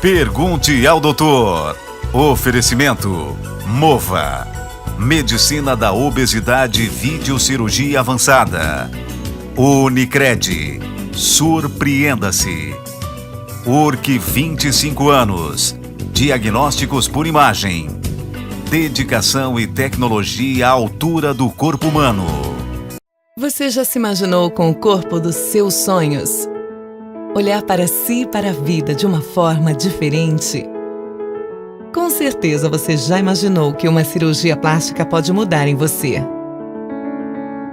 Pergunte ao doutor. Oferecimento Mova. Medicina da obesidade e videocirurgia avançada. Unicred. Surpreenda-se. URC 25 anos. Diagnósticos por imagem. Dedicação e tecnologia à altura do corpo humano. Você já se imaginou com o corpo dos seus sonhos? Olhar para si e para a vida de uma forma diferente? Com certeza você já imaginou que uma cirurgia plástica pode mudar em você.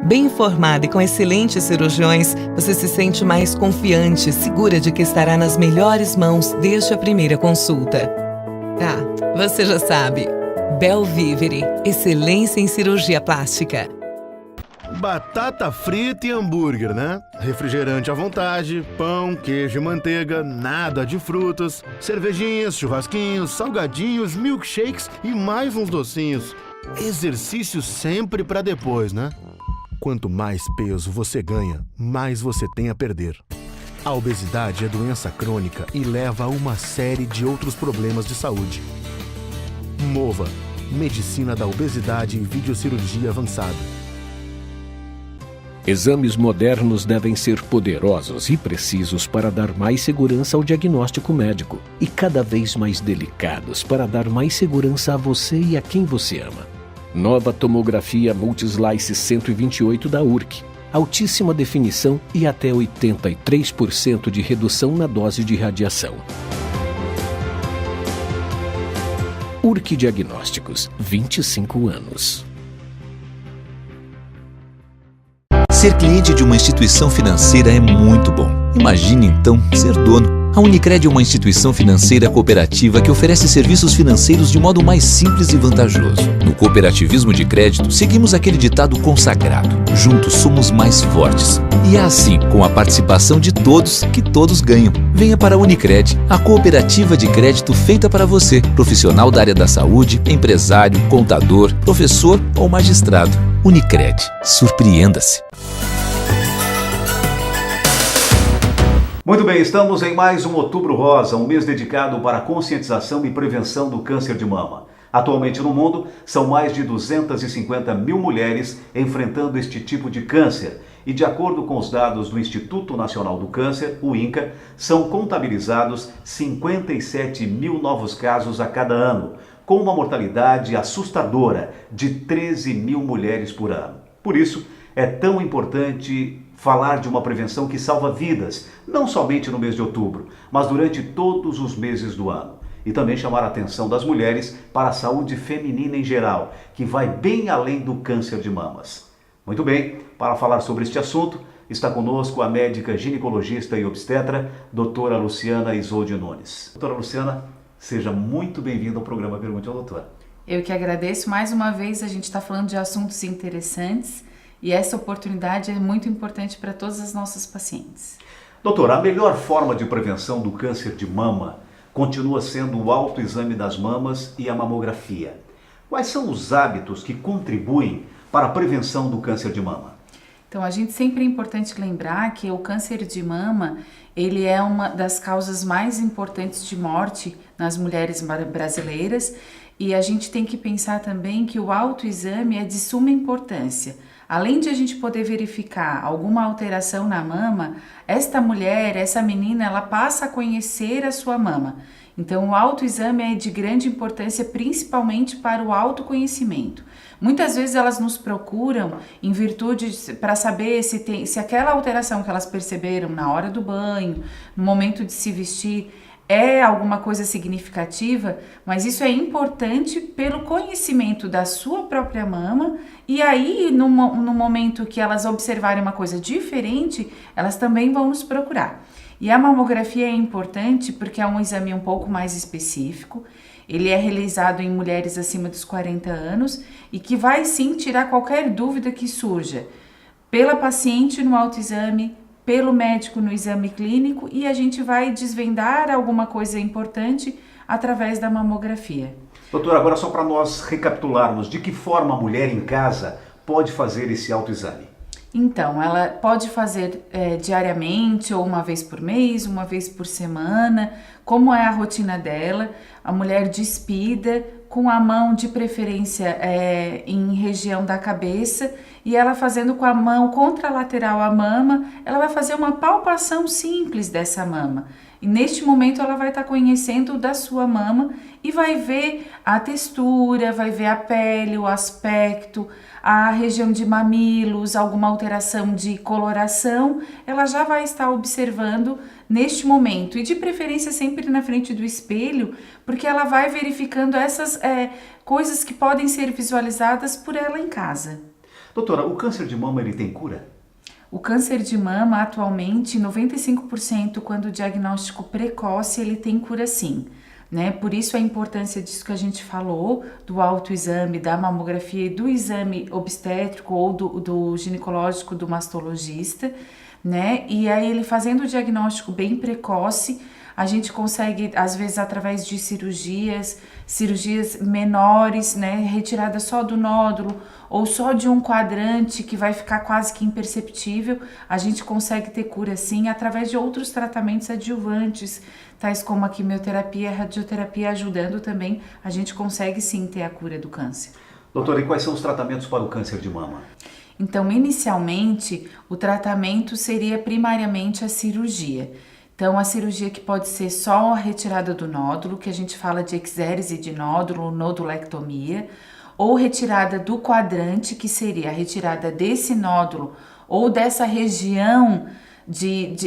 Bem informada e com excelentes cirurgiões, você se sente mais confiante, segura de que estará nas melhores mãos desde a primeira consulta. Ah, você já sabe. Belvivere, excelência em cirurgia plástica. Batata frita e hambúrguer, né? Refrigerante à vontade, pão, queijo e manteiga, nada de frutas, cervejinhas, churrasquinhos, salgadinhos, milkshakes e mais uns docinhos. Exercício sempre pra depois, né? Quanto mais peso você ganha, mais você tem a perder. A obesidade é doença crônica e leva a uma série de outros problemas de saúde. Mova, medicina da obesidade e videocirurgia avançada. Exames modernos devem ser poderosos e precisos para dar mais segurança ao diagnóstico médico e cada vez mais delicados para dar mais segurança a você e a quem você ama. Nova tomografia Multislice 128 da URC. Altíssima definição e até 83% de redução na dose de radiação. URC Diagnósticos, 25 anos. Ser cliente de uma instituição financeira é muito bom. Imagine então ser dono. A Unicred é uma instituição financeira cooperativa que oferece serviços financeiros de modo mais simples e vantajoso. No cooperativismo de crédito, seguimos aquele ditado consagrado: juntos somos mais fortes. E é assim, com a participação de todos, que todos ganham. Venha para a Unicred, a cooperativa de crédito feita para você, profissional da área da saúde, empresário, contador, professor ou magistrado. Unicred. Surpreenda-se. Muito bem, estamos em mais um Outubro Rosa, um mês dedicado para a conscientização e prevenção do câncer de mama. Atualmente no mundo, são mais de 250 mil mulheres enfrentando este tipo de câncer. E de acordo com os dados do Instituto Nacional do Câncer, o INCA, são contabilizados 57 mil novos casos a cada ano, com uma mortalidade assustadora de 13 mil mulheres por ano. Por isso, é tão importante falar de uma prevenção que salva vidas, não somente no mês de outubro, mas durante todos os meses do ano. E também chamar a atenção das mulheres para a saúde feminina em geral, que vai bem além do câncer de mamas. Muito bem, para falar sobre este assunto, está conosco a médica ginecologista e obstetra, doutora Luciana Isolde Nunes. Doutora Luciana, seja muito bem-vinda ao programa Pergunte ao Doutor. Eu que agradeço. Mais uma vez, a gente está falando de assuntos interessantes e essa oportunidade é muito importante para todas as nossas pacientes. Doutora, a melhor forma de prevenção do câncer de mama continua sendo o autoexame das mamas e a mamografia. Quais são os hábitos que contribuem para a prevenção do câncer de mama? Então, a gente sempre é importante lembrar que o câncer de mama, ele é uma das causas mais importantes de morte nas mulheres brasileiras e a gente tem que pensar também que o autoexame é de suma importância. Além de a gente poder verificar alguma alteração na mama, esta mulher, essa menina, ela passa a conhecer a sua mama. Então, o autoexame é de grande importância, principalmente para o autoconhecimento. Muitas vezes elas nos procuram em virtude para saber se aquela alteração que elas perceberam na hora do banho, no momento de se vestir, é alguma coisa significativa, mas isso é importante pelo conhecimento da sua própria mama e aí no momento que elas observarem uma coisa diferente, elas também vão nos procurar. E a mamografia é importante porque é um exame um pouco mais específico, ele é realizado em mulheres acima dos 40 anos e que vai sim tirar qualquer dúvida que surja pela paciente no autoexame, pelo médico no exame clínico e a gente vai desvendar alguma coisa importante através da mamografia. Doutora, agora só para nós recapitularmos, de que forma a mulher em casa pode fazer esse autoexame? Então, ela pode fazer diariamente ou uma vez por mês, uma vez por semana, como é a rotina dela. A mulher despida com a mão de preferência em região da cabeça e ela fazendo com a mão contralateral à mama, ela vai fazer uma palpação simples dessa mama. E neste momento ela vai estar conhecendo da sua mama e vai ver a textura, vai ver a pele, o aspecto, a região de mamilos, alguma alteração de coloração, ela já vai estar observando neste momento. E de preferência sempre na frente do espelho, porque ela vai verificando essas coisas que podem ser visualizadas por ela em casa. Doutora, o câncer de mama ele tem cura? O câncer de mama, atualmente, 95% quando o diagnóstico precoce, ele tem cura sim. Né? Por isso a importância disso que a gente falou, do autoexame, da mamografia e do exame obstétrico ou do ginecológico do mastologista, né? E aí ele fazendo o diagnóstico bem precoce, a gente consegue, às vezes, através de cirurgias menores, né? Retirada só do nódulo ou só de um quadrante que vai ficar quase que imperceptível, a gente consegue ter cura sim, através de outros tratamentos adjuvantes, tais como a quimioterapia, a radioterapia ajudando também, a gente consegue sim ter a cura do câncer. Doutora, e quais são os tratamentos para o câncer de mama? Então, inicialmente, o tratamento seria primariamente a cirurgia. Então, a cirurgia que pode ser só a retirada do nódulo, que a gente fala de exérese de nódulo, nodulectomia, ou retirada do quadrante, que seria a retirada desse nódulo ou dessa região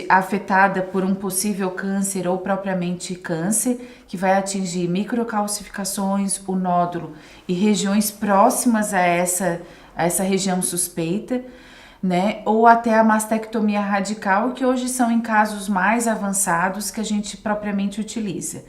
afetada por um possível câncer ou propriamente câncer, que vai atingir microcalcificações, o nódulo e regiões próximas a essa região suspeita, né? Ou até a mastectomia radical, que hoje são em casos mais avançados que a gente propriamente utiliza.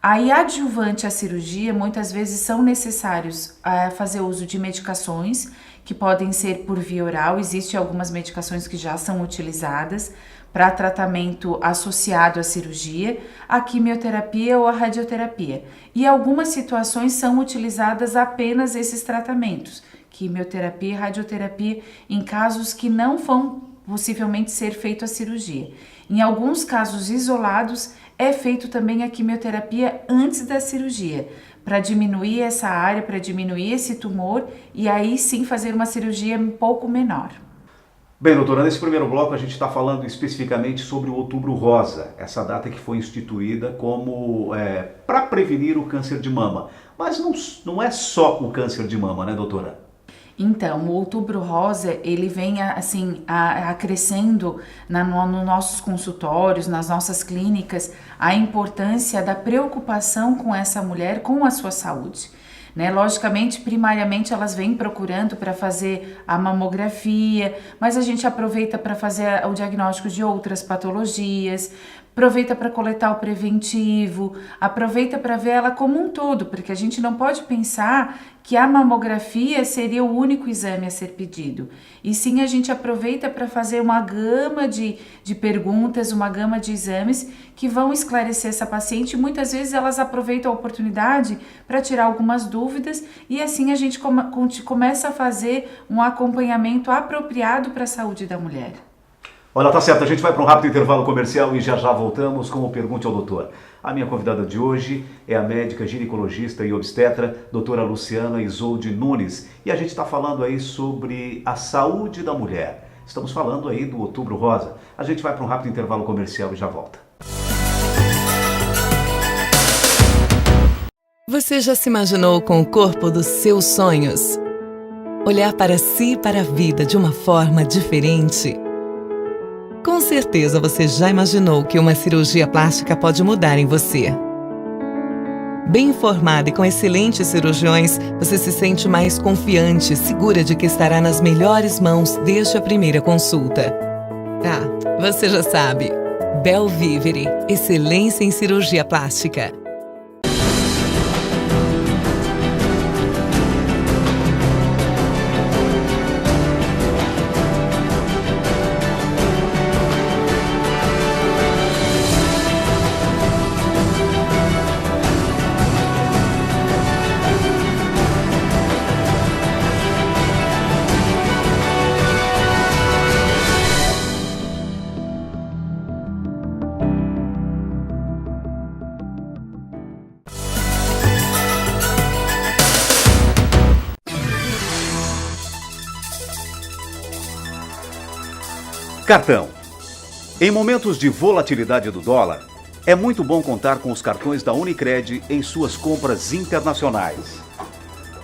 Aí, adjuvante à cirurgia, muitas vezes são necessários fazer uso de medicações que podem ser por via oral. Existem algumas medicações que já são utilizadas para tratamento associado à cirurgia, a quimioterapia ou a radioterapia. E algumas situações são utilizadas apenas esses tratamentos, quimioterapia e radioterapia, em casos que não vão possivelmente ser feito a cirurgia. Em alguns casos isolados, é feito também a quimioterapia antes da cirurgia, para diminuir essa área, para diminuir esse tumor e aí sim fazer uma cirurgia um pouco menor. Bem, doutora, nesse primeiro bloco a gente está falando especificamente sobre o Outubro Rosa, essa data que foi instituída como para prevenir o câncer de mama. Mas não é só o câncer de mama, né, doutora? Então, o Outubro Rosa, ele vem acrescendo nos nossos consultórios, nas nossas clínicas, a importância da preocupação com essa mulher, com a sua saúde. Né? Logicamente, primariamente, elas vêm procurando para fazer a mamografia, mas a gente aproveita para fazer o diagnóstico de outras patologias, aproveita para coletar o preventivo, aproveita para ver ela como um todo, porque a gente não pode pensar que a mamografia seria o único exame a ser pedido. E sim, a gente aproveita para fazer uma gama de perguntas, uma gama de exames que vão esclarecer essa paciente. Muitas vezes elas aproveitam a oportunidade para tirar algumas dúvidas e assim a gente começa a fazer um acompanhamento apropriado para a saúde da mulher. Olha, tá certo, a gente vai para um rápido intervalo comercial e já voltamos com o Pergunte ao Doutor. A minha convidada de hoje é a médica ginecologista e obstetra, doutora Luciana Isolde Nunes. E a gente está falando aí sobre a saúde da mulher. Estamos falando aí do Outubro Rosa. A gente vai para um rápido intervalo comercial e já volta. Você já se imaginou com o corpo dos seus sonhos? Olhar para si e para a vida de uma forma diferente? Com certeza você já imaginou que uma cirurgia plástica pode mudar em você. Bem informada e com excelentes cirurgiões, você se sente mais confiante, segura de que estará nas melhores mãos desde a primeira consulta. Você já sabe. Belvivere, excelência em cirurgia plástica. Cartão. Em momentos de volatilidade do dólar, é muito bom contar com os cartões da Unicred em suas compras internacionais.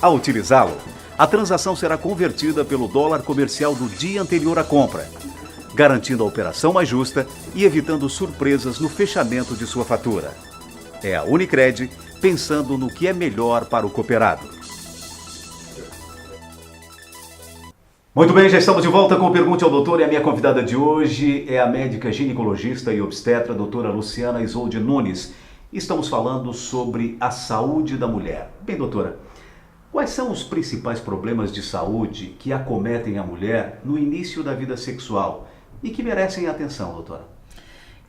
Ao utilizá-lo, a transação será convertida pelo dólar comercial do dia anterior à compra, garantindo a operação mais justa e evitando surpresas no fechamento de sua fatura. É a Unicred pensando no que é melhor para o cooperado. Muito bem, já estamos de volta com o Pergunte ao Doutor e a minha convidada de hoje é a médica ginecologista e obstetra, doutora Luciana Isolde Nunes. Estamos falando sobre a saúde da mulher. Bem, doutora, quais são os principais problemas de saúde que acometem a mulher no início da vida sexual e que merecem atenção, doutora?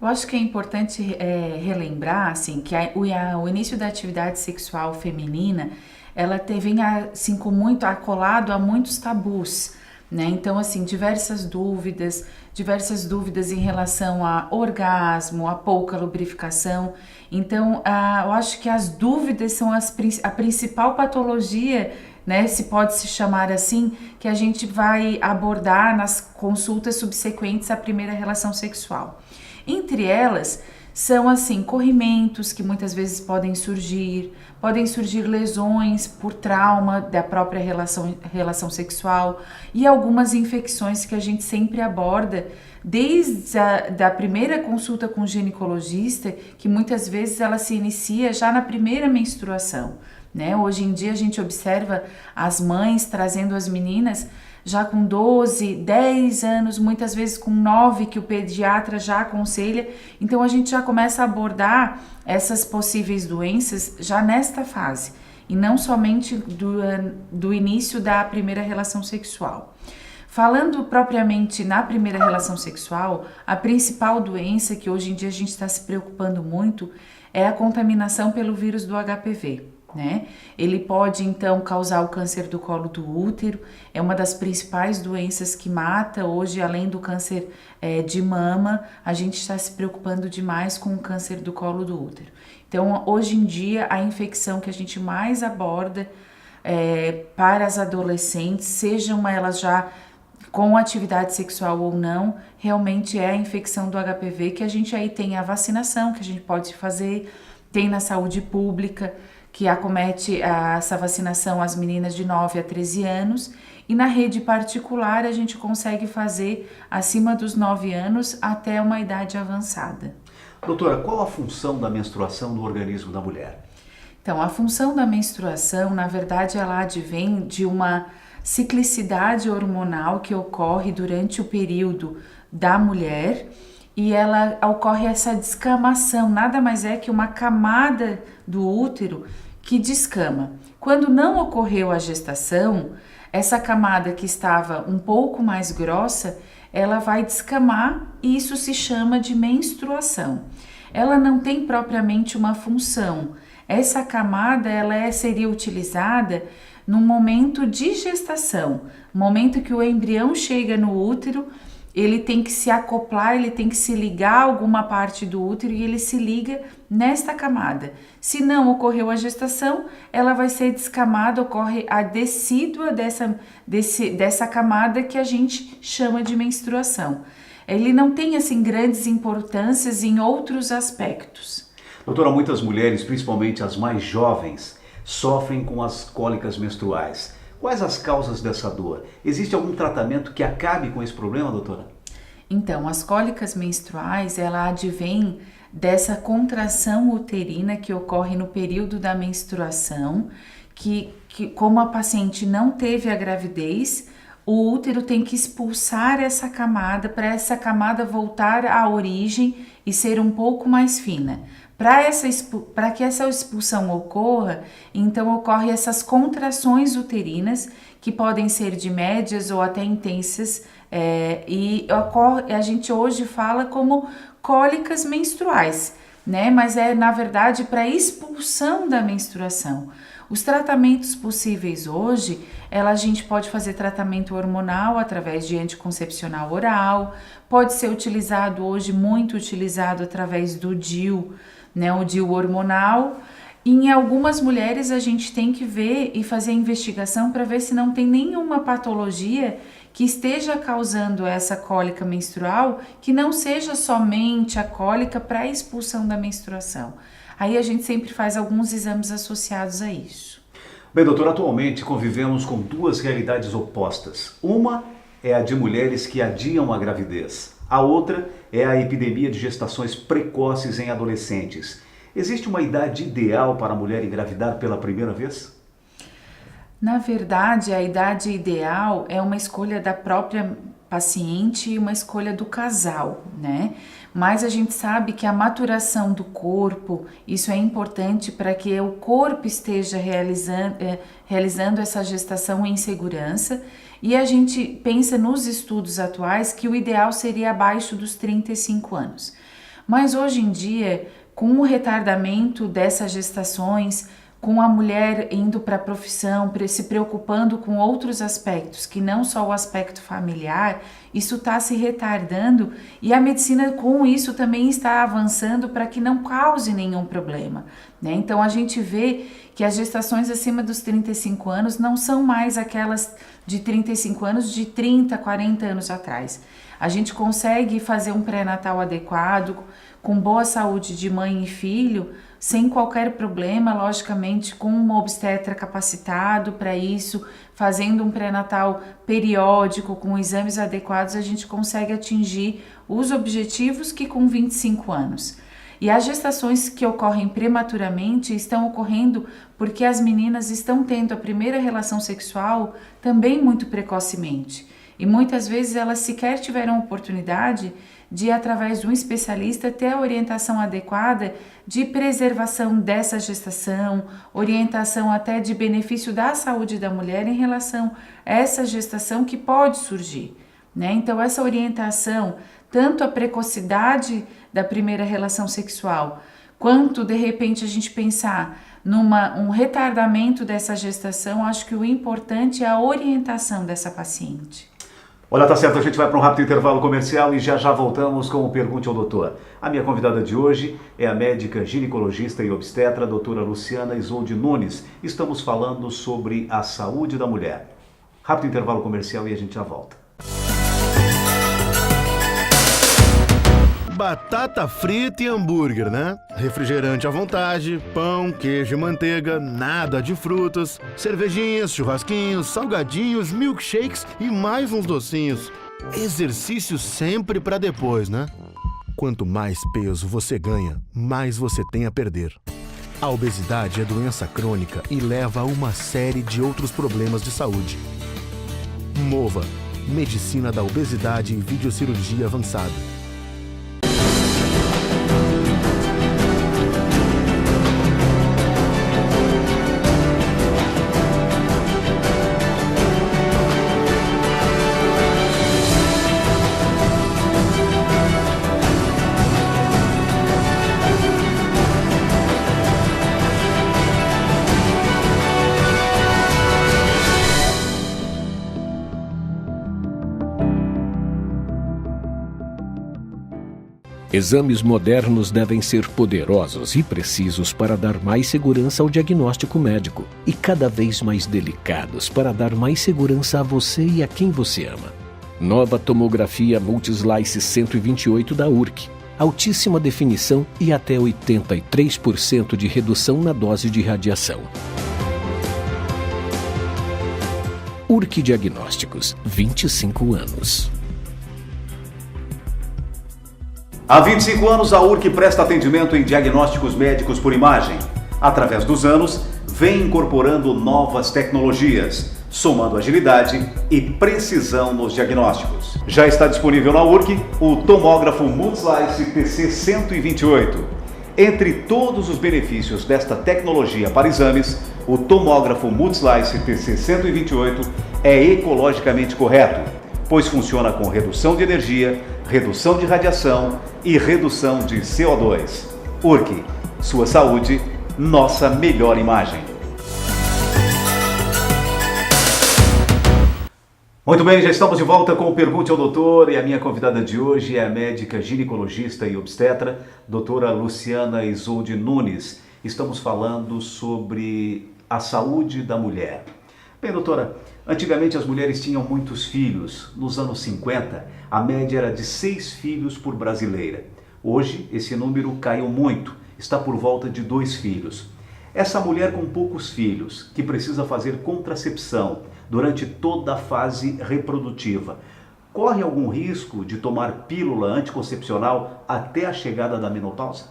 Eu acho que é importante relembrar assim, que o início da atividade sexual feminina, ela vem assim, muito acolado a muitos tabus. Né? Então, assim, diversas dúvidas em relação a orgasmo, a pouca lubrificação. Então, eu acho que as dúvidas são a principal patologia, né, se pode se chamar assim, que a gente vai abordar nas consultas subsequentes à primeira relação sexual. Entre elas, são assim, corrimentos que muitas vezes podem surgir lesões por trauma da própria relação sexual e algumas infecções que a gente sempre aborda desde a primeira consulta com o ginecologista, que muitas vezes ela se inicia já na primeira menstruação, né? Hoje em dia a gente observa as mães trazendo as meninas já com 12, 10 anos, muitas vezes com 9, que o pediatra já aconselha. Então a gente já começa a abordar essas possíveis doenças já nesta fase, e não somente do início da primeira relação sexual. Falando propriamente na primeira relação sexual, a principal doença que hoje em dia a gente está se preocupando muito é a contaminação pelo vírus do HPV. Né? Ele pode então causar o câncer do colo do útero, é uma das principais doenças que mata hoje, além do câncer de mama. A gente está se preocupando demais com o câncer do colo do útero. Então, hoje em dia, a infecção que a gente mais aborda para as adolescentes, sejam elas já com atividade sexual ou não, realmente é a infecção do HPV, que a gente aí tem a vacinação que a gente pode fazer, tem na saúde pública, que acomete essa vacinação às meninas de 9 a 13 anos, e na rede particular a gente consegue fazer acima dos 9 anos até uma idade avançada. Doutora, qual a função da menstruação no organismo da mulher? Então, a função da menstruação, na verdade, ela advém de uma ciclicidade hormonal que ocorre durante o período da mulher, e ela ocorre essa descamação, nada mais é que uma camada do útero que descama. Quando não ocorreu a gestação, essa camada que estava um pouco mais grossa, ela vai descamar e isso se chama de menstruação. Ela não tem propriamente uma função. Essa camada seria utilizada no momento de gestação, momento que o embrião chega no útero. Ele tem que se acoplar, ele tem que se ligar a alguma parte do útero e ele se liga nesta camada. Se não ocorreu a gestação, ela vai ser descamada, ocorre a decídua dessa camada que a gente chama de menstruação. Ele não tem assim grandes importâncias em outros aspectos. Doutora, muitas mulheres, principalmente as mais jovens, sofrem com as cólicas menstruais. Quais as causas dessa dor? Existe algum tratamento que acabe com esse problema, doutora? Então, as cólicas menstruais, ela advém dessa contração uterina que ocorre no período da menstruação, que como a paciente não teve a gravidez, o útero tem que expulsar essa camada para essa camada voltar à origem e ser um pouco mais fina. Para que essa expulsão ocorra, então ocorrem essas contrações uterinas, que podem ser de médias ou até intensas, a gente hoje fala como cólicas menstruais, né? Mas é na verdade para expulsão da menstruação. Os tratamentos possíveis hoje, a gente pode fazer tratamento hormonal através de anticoncepcional oral, pode ser utilizado hoje, muito utilizado através do DIU, né, o DIU hormonal. Em algumas mulheres a gente tem que ver e fazer investigação para ver se não tem nenhuma patologia que esteja causando essa cólica menstrual, que não seja somente a cólica para a expulsão da menstruação. Aí a gente sempre faz alguns exames associados a isso. Bem, doutor, atualmente convivemos com duas realidades opostas. Uma é a de mulheres que adiam a gravidez. A outra é a epidemia de gestações precoces em adolescentes. Existe uma idade ideal para a mulher engravidar pela primeira vez? Na verdade, a idade ideal é uma escolha da própria paciente e uma escolha do casal, né? Mas a gente sabe que a maturação do corpo, isso é importante para que o corpo esteja realizando essa gestação em segurança, e a gente pensa nos estudos atuais que o ideal seria abaixo dos 35 anos. Mas hoje em dia, com o retardamento dessas gestações, com a mulher indo para a profissão, se preocupando com outros aspectos, que não só o aspecto familiar, isso está se retardando e a medicina com isso também está avançando para que não cause nenhum problema, né? Então a gente vê que as gestações acima dos 35 anos não são mais aquelas de 35 anos de 30, 40 anos atrás. A gente consegue fazer um pré-natal adequado, com boa saúde de mãe e filho, sem qualquer problema, logicamente com um obstetra capacitado para isso, fazendo um pré-natal periódico, com exames adequados, a gente consegue atingir os objetivos que com 25 anos. E as gestações que ocorrem prematuramente estão ocorrendo porque as meninas estão tendo a primeira relação sexual também muito precocemente. E muitas vezes elas sequer tiveram oportunidade de, através de um especialista, ter a orientação adequada de preservação dessa gestação, orientação até de benefício da saúde da mulher em relação a essa gestação que pode surgir, né? Então, essa orientação, tanto a precocidade da primeira relação sexual, quanto, de repente, a gente pensar um retardamento dessa gestação, acho que o importante é a orientação dessa paciente. Olha, tá certo, a gente vai para um rápido intervalo comercial e já voltamos com o Pergunte ao Doutor. A minha convidada de hoje é a médica ginecologista e obstetra, doutora Luciana Isolde Nunes. Estamos falando sobre a saúde da mulher. Rápido intervalo comercial e a gente já volta. Batata frita e hambúrguer, né? Refrigerante à vontade, pão, queijo e manteiga, nada de frutas, cervejinhas, churrasquinhos, salgadinhos, milkshakes e mais uns docinhos. Exercício sempre pra depois, né? Quanto mais peso você ganha, mais você tem a perder. A obesidade é doença crônica e leva a uma série de outros problemas de saúde. Mova, medicina da obesidade e videocirurgia avançada. Exames modernos devem ser poderosos e precisos para dar mais segurança ao diagnóstico médico e cada vez mais delicados para dar mais segurança a você e a quem você ama. Nova tomografia Multislice 128 da URC. Altíssima definição e até 83% de redução na dose de radiação. URC Diagnósticos, 25 anos. Há 25 anos, a URC presta atendimento em diagnósticos médicos por imagem. Através dos anos, vem incorporando novas tecnologias, somando agilidade e precisão nos diagnósticos. Já está disponível na URC o tomógrafo Multislice TC128. Entre todos os benefícios desta tecnologia para exames, o tomógrafo Multislice TC128 é ecologicamente correto, pois funciona com redução de energia, redução de radiação e redução de CO2. URC, sua saúde, nossa melhor imagem. Muito bem, já estamos de volta com o Pergunte ao Doutor e a minha convidada de hoje é a médica ginecologista e obstetra, doutora Luciana Isolde Nunes. Estamos falando sobre a saúde da mulher. Bem, doutora, antigamente as mulheres tinham muitos filhos. Nos anos 50, a média era de 6 filhos por brasileira. Hoje, esse número caiu muito, está por volta de 2 filhos. Essa mulher com poucos filhos, que precisa fazer contracepção durante toda a fase reprodutiva, corre algum risco de tomar pílula anticoncepcional até a chegada da menopausa?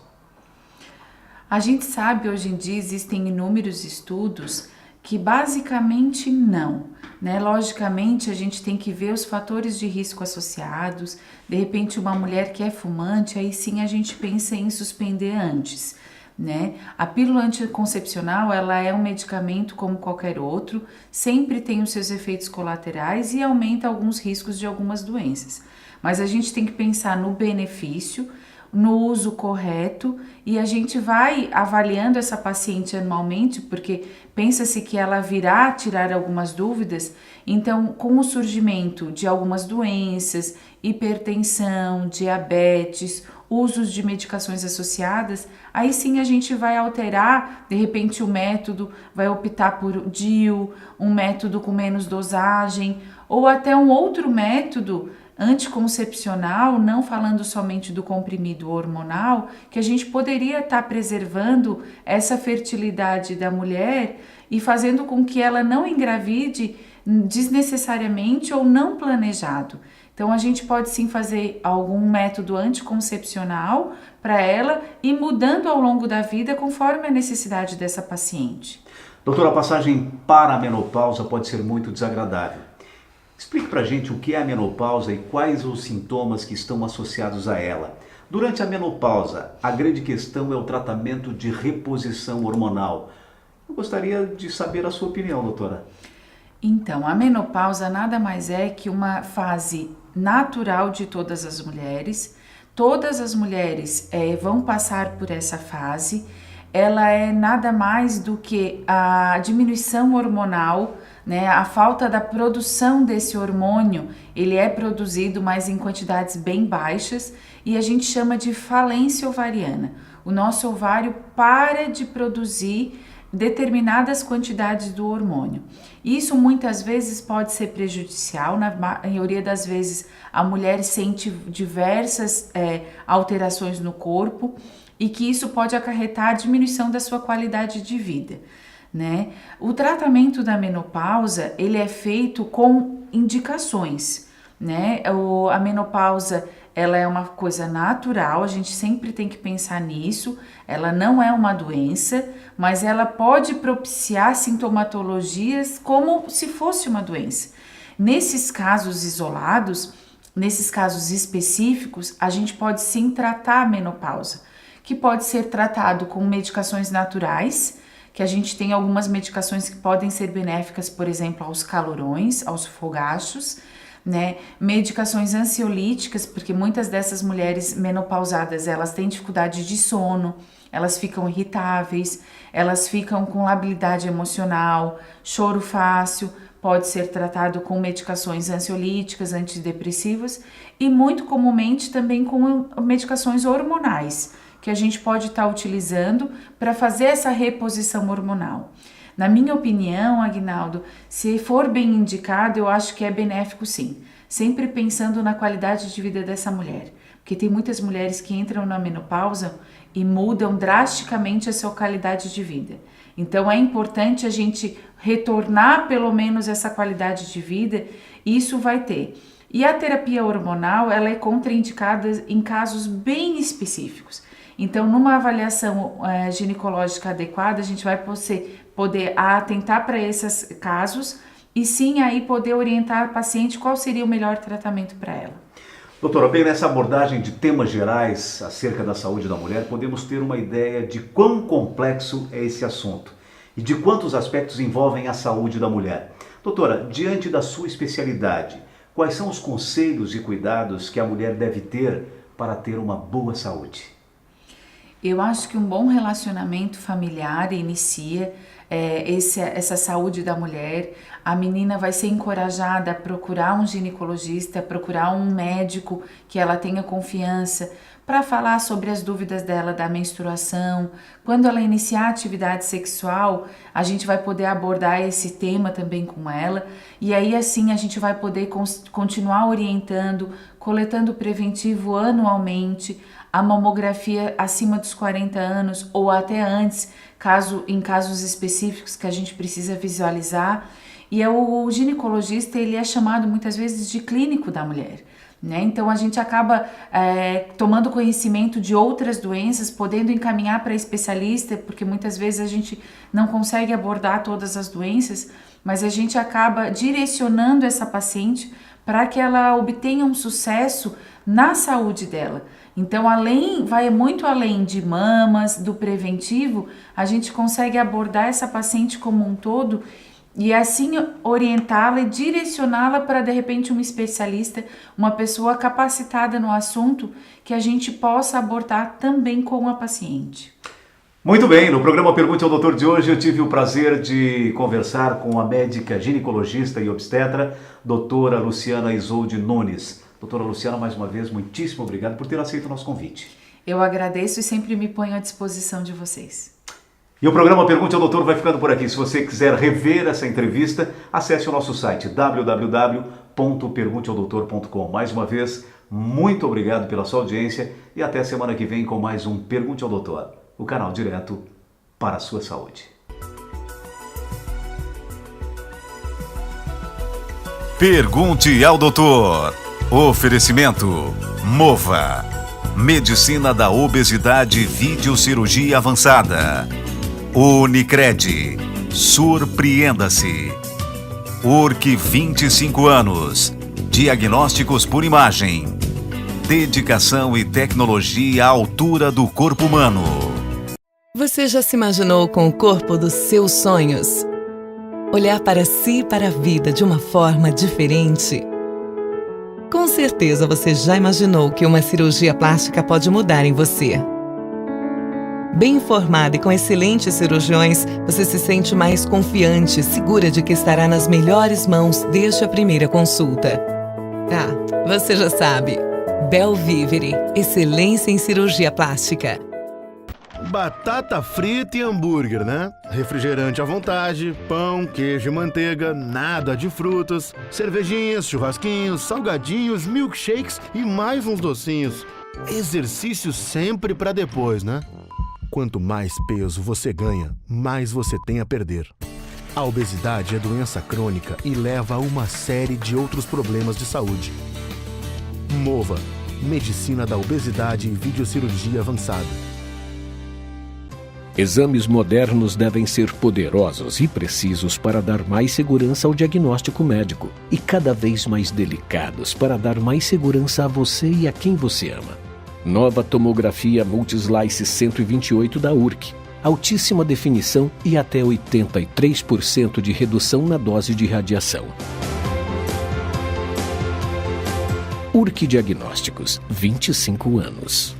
A gente sabe, hoje em dia existem inúmeros estudos que basicamente não, né? Logicamente a gente tem que ver os fatores de risco associados. De repente uma mulher que é fumante, aí sim a gente pensa em suspender antes, né? A pílula anticoncepcional, ela é um medicamento como qualquer outro, sempre tem os seus efeitos colaterais e aumenta alguns riscos de algumas doenças. Mas a gente tem que pensar no benefício, no uso correto, e a gente vai avaliando essa paciente anualmente, porque pensa-se que ela virá tirar algumas dúvidas. Então, com o surgimento de algumas doenças, hipertensão, diabetes, usos de medicações associadas, aí sim a gente vai alterar, de repente o método, vai optar por DIU, um método com menos dosagem, ou até um outro método anticoncepcional, não falando somente do comprimido hormonal, que a gente poderia estar preservando essa fertilidade da mulher e fazendo com que ela não engravide desnecessariamente ou não planejado. Então a gente pode sim fazer algum método anticoncepcional para ela e mudando ao longo da vida conforme a necessidade dessa paciente. Doutora, a passagem para a menopausa pode ser muito desagradável. Explique pra gente o que é a menopausa e quais os sintomas que estão associados a ela. Durante a menopausa, a grande questão é o tratamento de reposição hormonal. Eu gostaria de saber a sua opinião, doutora. Então, a menopausa nada mais é que uma fase natural de todas as mulheres. Todas as mulheres vão passar por essa fase. Ela é nada mais do que a diminuição hormonal, né? A falta da produção desse hormônio, ele é produzido, mas em quantidades bem baixas, e a gente chama de falência ovariana. O nosso ovário para de produzir determinadas quantidades do hormônio. Isso muitas vezes pode ser prejudicial, na maioria das vezes a mulher sente diversas alterações no corpo e que isso pode acarretar a diminuição da sua qualidade de vida, né? O tratamento da menopausa, ele é feito com indicações, né? A menopausa, ela é uma coisa natural, a gente sempre tem que pensar nisso. Ela não é uma doença, mas ela pode propiciar sintomatologias como se fosse uma doença. Nesses casos isolados, nesses casos específicos, a gente pode sim tratar a menopausa, que pode ser tratado com medicações naturais, que a gente tem algumas medicações que podem ser benéficas, por exemplo, aos calorões, aos fogachos, né? Medicações ansiolíticas, porque muitas dessas mulheres menopausadas, elas têm dificuldade de sono, elas ficam irritáveis, elas ficam com labilidade emocional, choro fácil, pode ser tratado com medicações ansiolíticas, antidepressivas e muito comumente também com medicações hormonais, que a gente pode estar utilizando para fazer essa reposição hormonal. Na minha opinião, Aguinaldo, se for bem indicado, eu acho que é benéfico sim, sempre pensando na qualidade de vida dessa mulher, porque tem muitas mulheres que entram na menopausa e mudam drasticamente a sua qualidade de vida. Então é importante a gente retornar pelo menos essa qualidade de vida, e isso vai ter. E a terapia hormonal, ela é contraindicada em casos bem específicos. Então, numa avaliação ginecológica adequada, a gente vai poder atentar para esses casos e sim aí poder orientar a paciente qual seria o melhor tratamento para ela. Doutora, bem, nessa abordagem de temas gerais acerca da saúde da mulher, podemos ter uma ideia de quão complexo é esse assunto e de quantos aspectos envolvem a saúde da mulher. Doutora, diante da sua especialidade, quais são os conselhos e cuidados que a mulher deve ter para ter uma boa saúde? Eu acho que um bom relacionamento familiar inicia essa saúde da mulher. A menina vai ser encorajada a procurar um ginecologista, procurar um médico que ela tenha confiança, para falar sobre as dúvidas dela da menstruação. Quando ela iniciar a atividade sexual, a gente vai poder abordar esse tema também com ela, e aí assim a gente vai poder continuar orientando, coletando preventivo anualmente, a mamografia acima dos 40 anos ou até antes, em casos específicos que a gente precisa visualizar. E o ginecologista, ele é chamado muitas vezes de clínico da mulher, né? Então a gente acaba tomando conhecimento de outras doenças, podendo encaminhar para especialista, porque muitas vezes a gente não consegue abordar todas as doenças, mas a gente acaba direcionando essa paciente para que ela obtenha um sucesso na saúde dela. Então, vai muito além de mamas, do preventivo, a gente consegue abordar essa paciente como um todo e assim orientá-la e direcioná-la para, de repente, um especialista, uma pessoa capacitada no assunto, que a gente possa abordar também com a paciente. Muito bem, no programa Pergunte ao Doutor de hoje eu tive o prazer de conversar com a médica ginecologista e obstetra, doutora Luciana Isolde Nunes. Doutora Luciana, mais uma vez, muitíssimo obrigado por ter aceito o nosso convite. Eu agradeço e sempre me ponho à disposição de vocês. E o programa Pergunte ao Doutor vai ficando por aqui. Se você quiser rever essa entrevista, acesse o nosso site www.pergunteaudoutor.com. Mais uma vez, muito obrigado pela sua audiência e até semana que vem com mais um Pergunte ao Doutor, o canal direto para a sua saúde. Pergunte ao Doutor. Oferecimento Mova, Medicina da Obesidade, Videocirurgia Avançada. Unicred, surpreenda-se. URC 25 anos, diagnósticos por imagem. Dedicação e tecnologia à altura do corpo humano. Você já se imaginou com o corpo dos seus sonhos? Olhar para si e para a vida de uma forma diferente? Com certeza você já imaginou que uma cirurgia plástica pode mudar em você. Bem informada e com excelentes cirurgiões, você se sente mais confiante, segura de que estará nas melhores mãos desde a primeira consulta. Você já sabe. Belvivere, excelência em cirurgia plástica. Batata frita e hambúrguer, né? Refrigerante à vontade, pão, queijo e manteiga, nada de frutas, cervejinhas, churrasquinhos, salgadinhos, milkshakes e mais uns docinhos. Exercício sempre pra depois, né? Quanto mais peso você ganha, mais você tem a perder. A obesidade é doença crônica e leva a uma série de outros problemas de saúde. Mova, Medicina da Obesidade e Videocirurgia Avançada. Exames modernos devem ser poderosos e precisos para dar mais segurança ao diagnóstico médico e cada vez mais delicados para dar mais segurança a você e a quem você ama. Nova tomografia Multislice 128 da URC. Altíssima definição e até 83% de redução na dose de radiação. URC Diagnósticos, 25 anos.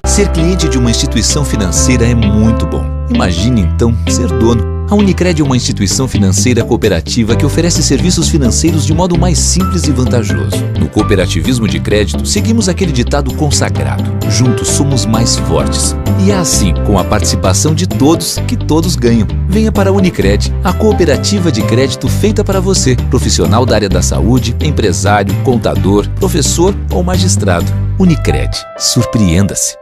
Ser cliente de uma instituição financeira é muito bom. Imagine então ser dono. A Unicred é uma instituição financeira cooperativa que oferece serviços financeiros de modo mais simples e vantajoso. No cooperativismo de crédito, seguimos aquele ditado consagrado: juntos somos mais fortes. E é assim, com a participação de todos, que todos ganham. Venha para a Unicred, a cooperativa de crédito feita para você, profissional da área da saúde, empresário, contador, professor ou magistrado. Unicred, surpreenda-se.